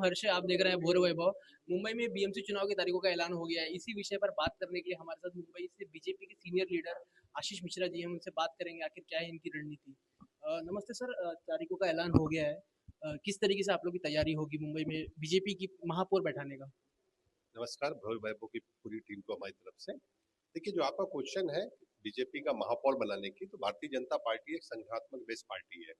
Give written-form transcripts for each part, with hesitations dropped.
हर्ष है, आप देख रहे हैं भोर वैभव। मुंबई में बीएमसी चुनाव की तारीखों का ऐलान हो गया है। इसी विषय पर बात करने के लिए हमारे साथ मुंबई से बीजेपी के सीनियर लीडर आशीष मिश्रा जी हैं। हम उनसे बात करेंगे आखिर क्या है इनकी रणनीति। नमस्ते सर, तारीखों का ऐलान हो गया है। किस तरीके से आप लोग की तैयारी होगी मुंबई में बीजेपी की महापौर बैठाने का? नमस्कार भोर वैभव की पूरी टीम को हमारी तरफ से। देखिए, जो आपका क्वेश्चन है बीजेपी का महापौर बनाने की, तो भारतीय जनता पार्टी एक संगठनात्मक बेस्ड पार्टी है।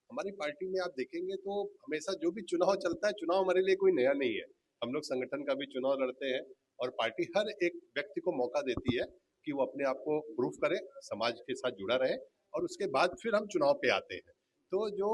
हमारी पार्टी में आप देखेंगे तो हमेशा जो भी चुनाव चलता है, चुनाव हमारे लिए कोई नया नहीं है। हम लोग संगठन का भी चुनाव लड़ते हैं और पार्टी हर एक व्यक्ति को मौका देती है कि वो अपने आप को प्रूफ करे, समाज के साथ जुड़ा रहे, और उसके बाद फिर हम चुनाव पे आते हैं। तो जो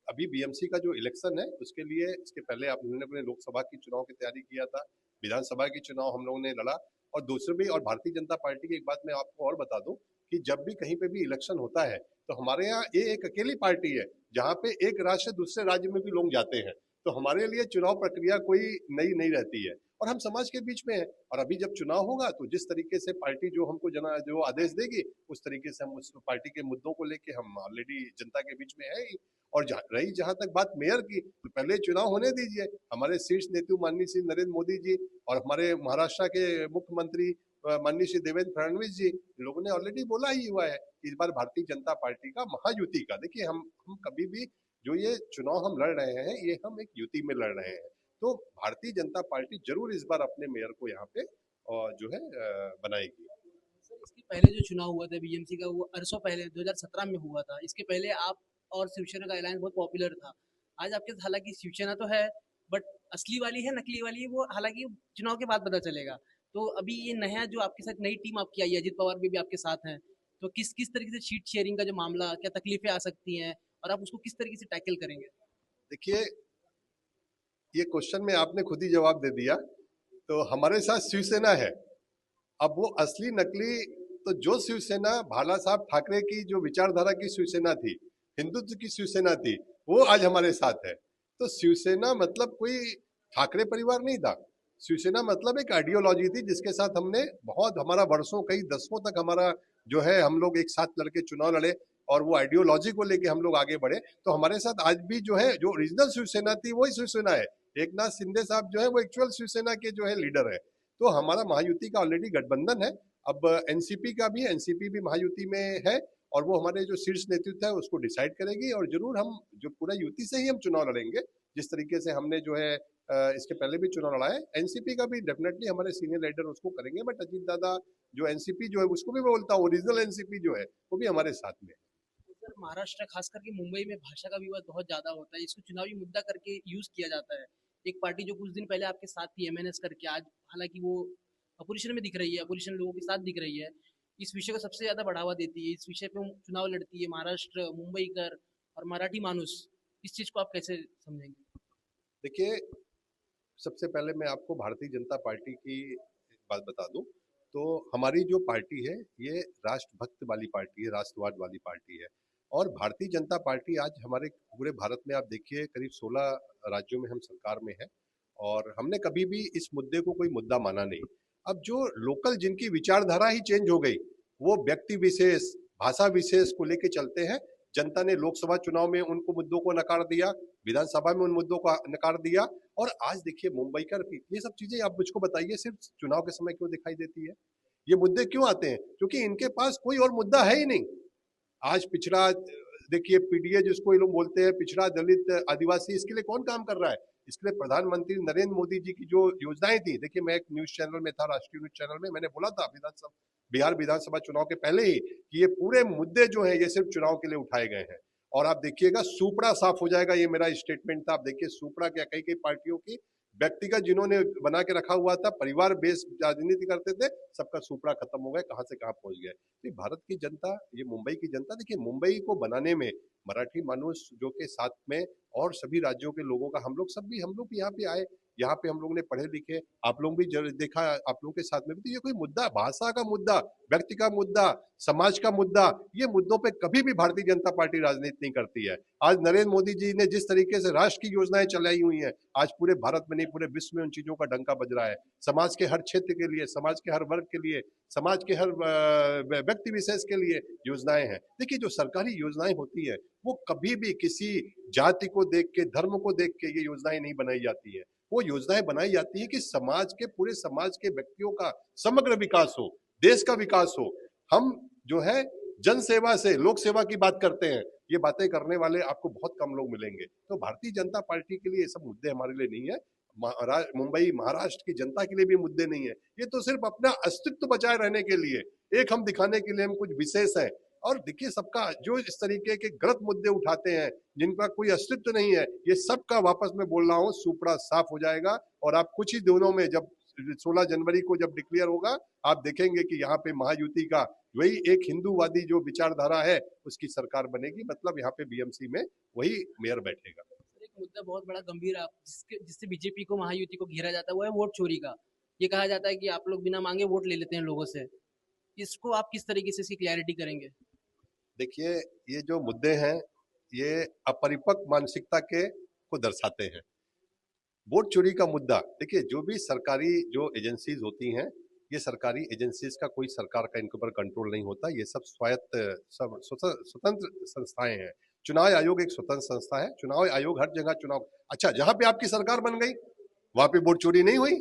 अभी बीएमसी का जो इलेक्शन है, उसके लिए इसके पहले आप हमने अपने लोकसभा की चुनाव की तैयारी किया था, विधानसभा की चुनाव हम लोगों ने लड़ा। और दूसरे भी, और भारतीय जनता पार्टी की एक बात मैं आपको और बता दूं कि जब भी कहीं पे भी इलेक्शन होता है, तो हमारे यहाँ ये एक अकेली पार्टी है जहाँ पे एक राज्य से दूसरे राज्य में भी लोग जाते हैं। तो हमारे लिए चुनाव प्रक्रिया कोई नई नहीं रहती है, और हम समाज के बीच में हैं। और अभी जब चुनाव होगा तो जिस तरीके से पार्टी जो हमको जो आदेश देगी, उस तरीके से हम उस पार्टी के मुद्दों को लेके हम ऑलरेडी जनता के बीच में है ही। और रही जहां तक बात मेयर की, तो पहले चुनाव होने दीजिए। हमारे शीर्ष नेता माननीय श्री नरेंद्र मोदी जी और हमारे महाराष्ट्र के मुख्यमंत्री माननीय श्री देवेंद्र फडणवीस जी, लोगों ने ऑलरेडी बोला ही हुआ है कि इस बार भारतीय जनता पार्टी का महायुति का, देखिए हम कभी भी जो ये चुनाव हम लड़ रहे हैं, ये हम एक युति में लड़ रहे हैं। तो भारतीय जनता पार्टी जरूर इस बार अपने मेयर को यहाँ पे जो है बनाएगी। सर, इसके पहले जो चुनाव हुआ था बीएमसी का, वो अरसों पहले 2017 में हुआ था। इसके पहले आप और शिवसेना का अलायंस बहुत पॉपुलर था। आज आपके साथ हालांकि शिवसेना तो है, बट असली वाली है नकली वाली है वो हालांकि चुनाव के बाद पता चलेगा। तो अभी ये नया जो आपके साथ नई टीम आपकी आई है, अजित पवार भी आपके साथ हैं, तो किस किस तरीके से शीट शेयरिंग का जो मामला, क्या तकलीफें आ सकती हैं और आप उसको किस तरीके से टैकल करेंगे? देखिए, ये क्वेश्चन में आपने खुद ही जवाब दे दिया। तो हमारे साथ शिवसेना है। अब वो असली नकली, तो जो शिवसेना भाला साहब ठाकरे की जो विचारधारा की शिवसेना थी, हिंदुत्व की शिवसेना थी, वो आज हमारे साथ है। तो शिवसेना मतलब कोई ठाकरे परिवार नहीं था। शिवसेना मतलब एक आइडियोलॉजी थी जिसके साथ हमने बहुत, हमारा वर्षों, कई दशकों तक हमारा जो है, हम लोग एक साथ लड़के चुनाव लड़े और वो आइडियोलॉजी को लेके हम लोग आगे बढ़े। तो हमारे साथ आज भी जो है, जो ओरिजिनल शिवसेना थी वही शिवसेना है। एक नाथ शिंदे साहब जो है वो एक्चुअल शिवसेना के जो है लीडर है। तो हमारा महायुति का ऑलरेडी गठबंधन है। अब एनसीपी का भी, एनसीपी भी महायुति में है, और वो हमारे जो शीर्ष नेतृत्व है उसको डिसाइड करेगी। और जरूर हम जो पूरा युति से ही हम चुनाव लड़ेंगे, जिस तरीके से हमने जो है इसके पहले भी चुनाव लड़ा है। एनसीपी का भी डेफिनेटली हमारे सीनियर लीडर उसको करेंगे, बट अजीत दादा जो एनसीपी जो है, उसको भी मैं बोलता हूँ ओरिजिनल एनसीपी जो है वो भी हमारे साथ में है। तो सर, महाराष्ट्र खास करके मुंबई में भाषा का विवाद बहुत ज्यादा होता है, इसको चुनावी मुद्दा करके यूज किया जाता है। एक पार्टी जो कुछ दिन पहले आपके साथ थी एमएनएस करके, आज हालांकि वो अपोजिशन में दिख रही है, अपोजिशन लोगों के साथ दिख रही है, इस विषय को सबसे ज्यादा बढ़ावा देती है, इस विषय पे चुनाव लड़ती है महाराष्ट्र मुंबईकर और मराठी मानुस। इस चीज को आप कैसे समझेंगे? देखिए, सबसे पहले मैं आपको भारतीय जनता पार्टी की एक बात बता दूं। तो हमारी जो पार्टी है, ये राष्ट्रभक्त वाली पार्टी है, राष्ट्रवाद वाली पार्टी है। और भारतीय जनता पार्टी आज हमारे पूरे भारत में आप देखिए करीब 16 राज्यों में हम सरकार में है, और हमने कभी भी इस मुद्दे को कोई मुद्दा माना नहीं। अब जो लोकल जिनकी विचारधारा ही चेंज हो गई, वो व्यक्ति विशेष, भाषा विशेष को लेके चलते हैं। जनता ने लोकसभा चुनाव में उनको मुद्दों को नकार दिया, विधानसभा में उन मुद्दों को नकार दिया, और आज देखिए मुंबई कर भी ये सब चीजें आप मुझको बताइए सिर्फ चुनाव के समय क्यों दिखाई देती है? ये मुद्दे क्यों आते हैं? क्योंकि इनके पास कोई और मुद्दा है ही नहीं। आज पिछड़ा, देखिए पीडीए जिसको ये लोग बोलते हैं, पिछड़ा, दलित, आदिवासी, इसके लिए कौन काम कर रहा है? इसके लिए प्रधानमंत्री नरेंद्र मोदी जी की जो योजनाएं थी, देखिए मैं एक न्यूज चैनल में था, राष्ट्रीय न्यूज चैनल में, मैंने बोला था विधानसभा, बिहार विधानसभा चुनाव के पहले ही, कि ये पूरे मुद्दे जो है ये सिर्फ चुनाव के लिए उठाए गए हैं। और आप देखिएगा सूपड़ा साफ हो जाएगा, ये मेरा स्टेटमेंट था। आप देखिए सूपड़ा क्या, कई कई पार्टियों की व्यक्तिगत जिन्होंने बना के रखा हुआ था, परिवार बेस राजनीति करते थे, सबका सूपड़ा खत्म हो गया, कहां से कहां पहुंच गए। तो भारत की जनता, ये मुंबई की जनता, देखिए मुंबई को बनाने में मराठी मानुस जो के साथ में और सभी राज्यों के लोगों का, हम लोग सब भी, हम लोग यहाँ पे आए। यहाँ पे हम लोग ने पढ़े लिखे, आप लोग भी देखा, आप लोगों के साथ में भी, तो ये कोई मुद्दा, भाषा का मुद्दा, व्यक्ति का मुद्दा, समाज का मुद्दा, ये मुद्दों पे कभी भी भारतीय जनता पार्टी राजनीति नहीं करती है। आज नरेंद्र मोदी जी ने जिस तरीके से राष्ट्र की योजनाएं चलाई हुई हैं, आज पूरे भारत में नहीं पूरे विश्व में उन चीजों का डंका बज रहा है। समाज के हर क्षेत्र के लिए, समाज के हर वर्ग के लिए, समाज के हर व्यक्ति विशेष के लिए योजनाएं हैं। देखिए, जो सरकारी योजनाएं होती है वो कभी भी किसी जाति को देख के, धर्म को देख के ये योजनाएं नहीं बनाई जाती है। वो योजनाएं बनाई जाती है कि समाज के, पूरे समाज के व्यक्तियों का समग्र विकास हो, देश का विकास हो। हम जो है जन सेवा से लोक सेवा की बात करते हैं, ये बातें करने वाले आपको बहुत कम लोग मिलेंगे। तो भारतीय जनता पार्टी के लिए ये सब मुद्दे हमारे लिए नहीं है। मुंबई, महाराष्ट्र की जनता के लिए भी मुद्दे नहीं है। ये तो सिर्फ अपना अस्तित्व बचाए रहने के लिए, एक हम दिखाने के लिए हम कुछ विशेष हैं। और देखिए, सबका जो इस तरीके के गलत मुद्दे उठाते हैं, जिनका कोई अस्तित्व नहीं है, ये सबका वापस में बोल रहा हूँ सुपड़ा साफ हो जाएगा। और आप कुछ ही दिनों में, जब 16 जनवरी को जब डिक्लेयर होगा, आप देखेंगे कि यहाँ पे महायुति का वही एक हिंदूवादी जो विचारधारा है उसकी सरकार बनेगी। मतलब यहाँ पे बीएमसी में वही मेयर बैठेगा। एक मुद्दा बहुत बड़ा गंभीर है जिससे बीजेपी को, महायुति को घेरा जाता है, वो है वोट चोरी का। ये कहा जाता है कि आप लोग बिना मांगे वोट ले लेते हैं लोगों से। इसको आप किस तरीके से इसकी क्लैरिटी करेंगे? देखिए, ये जो मुद्दे हैं ये अपरिपक्व मानसिकता के को दर्शाते हैं। वोट चोरी का मुद्दा, देखिए, जो भी सरकारी जो एजेंसीज होती हैं, ये सरकारी एजेंसीज का कोई सरकार का इनके ऊपर कंट्रोल नहीं होता। ये सब स्वायत्त, सब स्वतंत्र संस्थाएं हैं। चुनाव आयोग एक स्वतंत्र संस्था है। चुनाव आयोग हर जगह चुनाव, अच्छा, जहां पे आपकी सरकार बन गई वहां पे वोट चोरी नहीं हुई,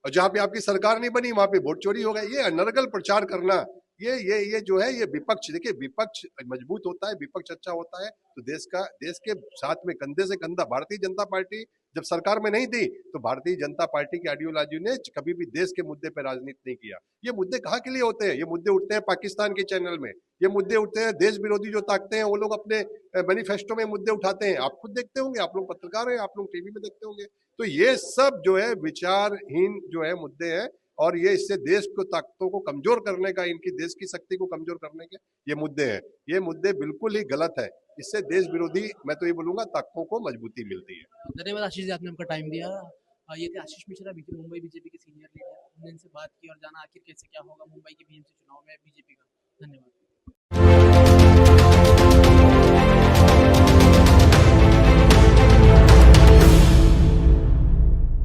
और जहां पे आपकी सरकार नहीं बनी वहां पे वोट चोरी हो गई। ये अनर्गल प्रचार करना, ये जो है, ये विपक्ष, देखिए, विपक्ष मजबूत होता है, विपक्ष अच्छा होता है तो देश के साथ में कंधे से कंधा, भारतीय जनता पार्टी जब सरकार में नहीं थी तो भारतीय जनता पार्टी की आइडियोलॉजी ने कभी भी देश के मुद्दे पर राजनीति नहीं किया। ये मुद्दे कहाँ के लिए होते हैं? ये मुद्दे उठते हैं पाकिस्तान के चैनल में, ये मुद्दे उठते हैं देश विरोधी जो ताकतें हैं वो लोग अपने मैनिफेस्टो में मुद्दे उठाते हैं। आप खुद देखते होंगे, आप लोग पत्रकार हैं, आप लोग टीवी में देखते होंगे। तो ये सब जो है विचारहीन जो है मुद्दे हैं, और ये इससे देश को, ताकतों को कमजोर करने का, इनकी देश की शक्ति को कमजोर करने के ये मुद्दे हैं। ये मुद्दे बिल्कुल ही गलत है। इससे देश विरोधी, मैं तो ये बोलूंगा, ताकतों को मजबूती मिलती है। धन्यवाद आशीष जी, आपने हमका टाइम दिया। ये थे आशीष मिश्रा, मुंबई बीजेपी के सीनियर लीडर। हमने इनसे बात की और जाना आखिर कैसे क्या होगा मुंबई के बीएमसी चुनाव में बीजेपी का। धन्यवाद।